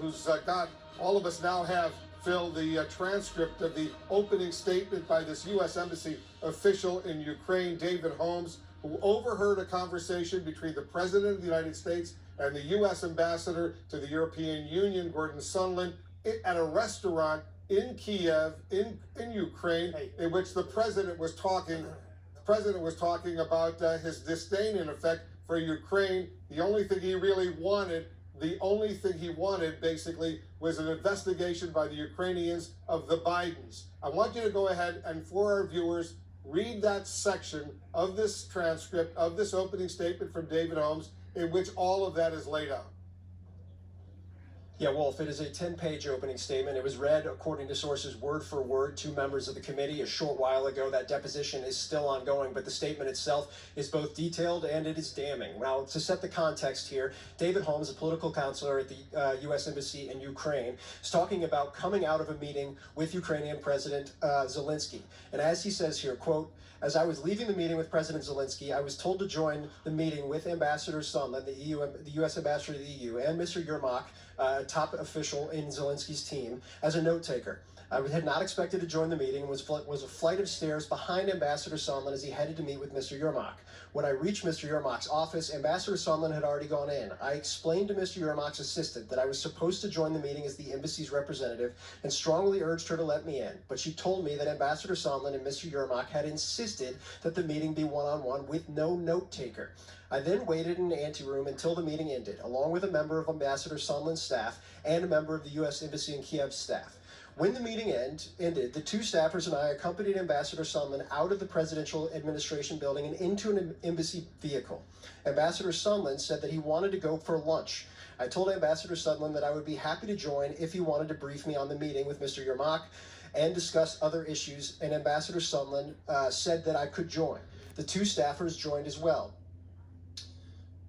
who's got all of us now have, Phil, the transcript of the opening statement by this U.S. Embassy official in Ukraine, David Holmes, who overheard a conversation between the President of the United States and the U.S. Ambassador to the European Union, Gordon Sondland, at a restaurant in Kiev, in Ukraine, in which the President was talking about his disdain, in effect, for Ukraine. The only thing he wanted, basically, was an investigation by the Ukrainians of the Bidens. I want you to go ahead and, for our viewers, read that section of this transcript, of this opening statement from David Holmes, in which all of that is laid out. Yeah, Wolf, it is a 10-page opening statement. It was read, according to sources, word for word to members of the committee a short while ago. That deposition is still ongoing, but the statement itself is both detailed and it is damning. Now, to set the context here, David Holmes, a political counselor at the U.S. Embassy in Ukraine, is talking about coming out of a meeting with Ukrainian President Zelensky. And as he says here, quote, "As I was leaving the meeting with President Zelensky, I was told to join the meeting with Ambassador Sondland, the U.S. Ambassador to the EU, and Mr. Yermak, a top official in Zelensky's team, as a note taker. I had not expected to join the meeting and was a flight of stairs behind Ambassador Sondland as he headed to meet with Mr. Yermak. When I reached Mr. Yermak's office, Ambassador Sondland had already gone in. I explained to Mr. Yermak's assistant that I was supposed to join the meeting as the embassy's representative and strongly urged her to let me in, but she told me that Ambassador Sondland and Mr. Yermak had insisted that the meeting be one-on-one with no note taker. I then waited in an anteroom until the meeting ended, along with a member of Ambassador Sondland's staff and a member of the U.S. Embassy in Kiev's staff. When the meeting ended, the two staffers and I accompanied Ambassador Sondland out of the presidential administration building and into an embassy vehicle. Ambassador Sondland said that he wanted to go for lunch. I told Ambassador Sondland that I would be happy to join if he wanted to brief me on the meeting with Mr. Yermak and discuss other issues, and Ambassador Sondland said that I could join. The two staffers joined as well.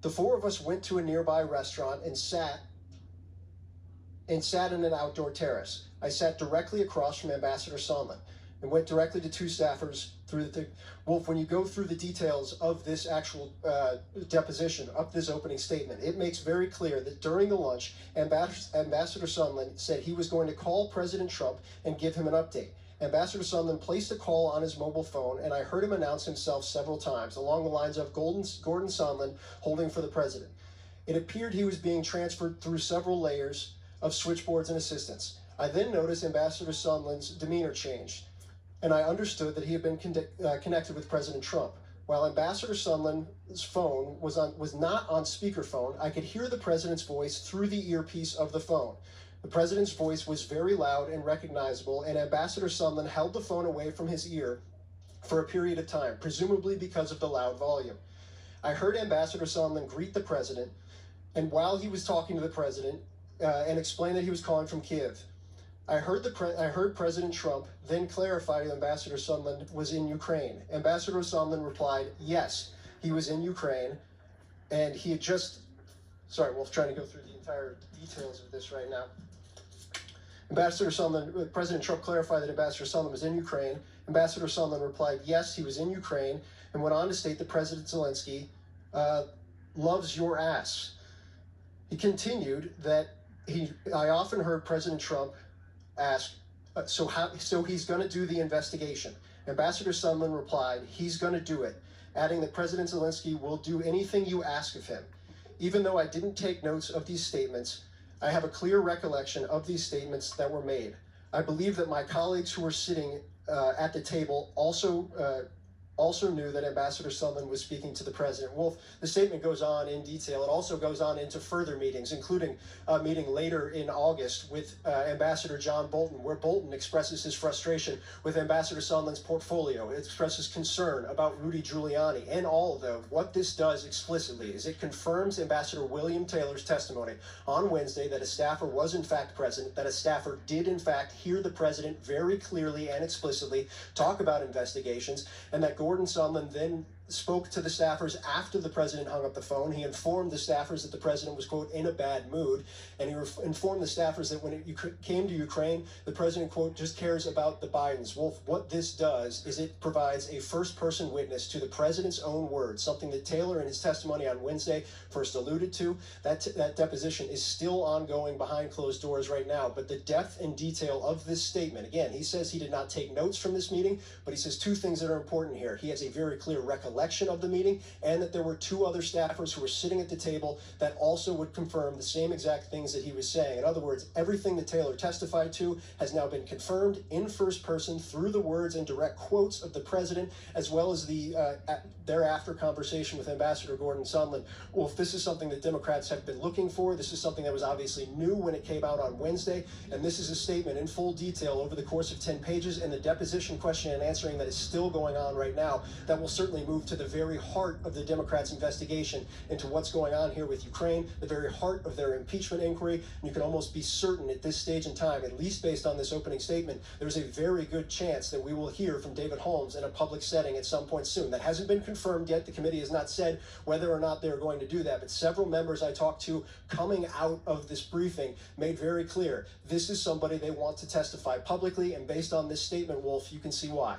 The four of us went to a nearby restaurant and sat in an outdoor terrace. I sat directly across from Ambassador Sondland and went directly to two staffers through the Wolf, when you go through the details of this actual deposition, of this opening statement, it makes very clear that during the lunch, Ambassador Sondland said he was going to call President Trump and give him an update. Ambassador Sondland placed a call on his mobile phone, and I heard him announce himself several times, along the lines of Gordon Sondland holding for the president. It appeared he was being transferred through several layers of switchboards and assistants. I then noticed Ambassador Sondland's demeanor changed, and I understood that he had been connected with President Trump. While Ambassador Sondland's phone was not on speakerphone, I could hear the president's voice through the earpiece of the phone. The president's voice was very loud and recognizable, and Ambassador Sondland held the phone away from his ear for a period of time, presumably because of the loud volume. I heard Ambassador Sondland greet the president, and while he was talking to the president, and explain that he was calling from Kiev. I heard President Trump then clarify that Ambassador Sondland was in Ukraine. Ambassador Sondland replied, yes, he was in Ukraine, and he had just, sorry, we're trying to go through the entire details of this right now. President Trump clarified that Ambassador Sondland was in Ukraine. Ambassador Sondland replied, yes, he was in Ukraine, and went on to state that President Zelensky loves your ass. He continued that I often heard President Trump ask, so he's going to do the investigation. Ambassador Sondland replied, he's going to do it, adding that President Zelensky will do anything you ask of him. Even though I didn't take notes of these statements, I have a clear recollection of these statements that were made. I believe that my colleagues who were sitting at the table also knew that Ambassador Sondland was speaking to the president. Wolf, the statement goes on in detail. It also goes on into further meetings, including a meeting later in August with Ambassador John Bolton, where Bolton expresses his frustration with Ambassador Sondland's portfolio. It expresses concern about Rudy Giuliani. And all of them, what this does explicitly is it confirms Ambassador William Taylor's testimony on Wednesday that a staffer was in fact present, that a staffer did in fact hear the president very clearly and explicitly talk about investigations, and that Gordon Sondland then spoke to the staffers after the president hung up the phone. He informed the staffers that the president was, quote, in a bad mood. And he informed the staffers that when it came to Ukraine, the president, quote, just cares about the Bidens. Wolf, what this does is it provides a first-person witness to the president's own words, something that Taylor in his testimony on Wednesday first alluded to. That deposition is still ongoing behind closed doors right now. But the depth and detail of this statement, again, he says he did not take notes from this meeting, but he says two things that are important here. He has a very clear recollection of the meeting, and that there were two other staffers who were sitting at the table that also would confirm the same exact things that he was saying. In other words, everything that Taylor testified to has now been confirmed in first person through the words and direct quotes of the president, as well as the thereafter conversation with Ambassador Gordon Sondland. Well, if this is something that Democrats have been looking for, this is something that was obviously new when it came out on Wednesday, and this is a statement in full detail over the course of 10 pages, and the deposition question and answering that is still going on right now that will certainly move to the very heart of the Democrats' investigation into what's going on here with Ukraine, the very heart of their impeachment inquiry. And you can almost be certain at this stage in time, at least based on this opening statement, there's a very good chance that we will hear from David Holmes in a public setting at some point soon. That hasn't been confirmed yet. The committee has not said whether or not they're going to do that, but several members I talked to coming out of this briefing made very clear this is somebody they want to testify publicly, and based on this statement, Wolf, you can see why.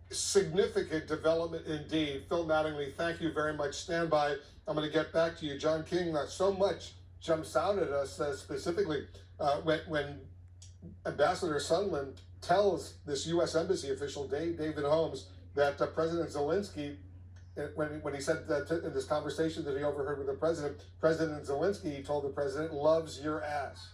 Significant development indeed. Phil Mattingly, thank you very much. Stand by. I'm going to get back to you. John King, so much jumps out at us specifically when Ambassador Sondland tells this U.S. Embassy official, David Holmes, that President Zelensky, when he said that in this conversation that he overheard with the President Zelensky, he told the president, loves your ass.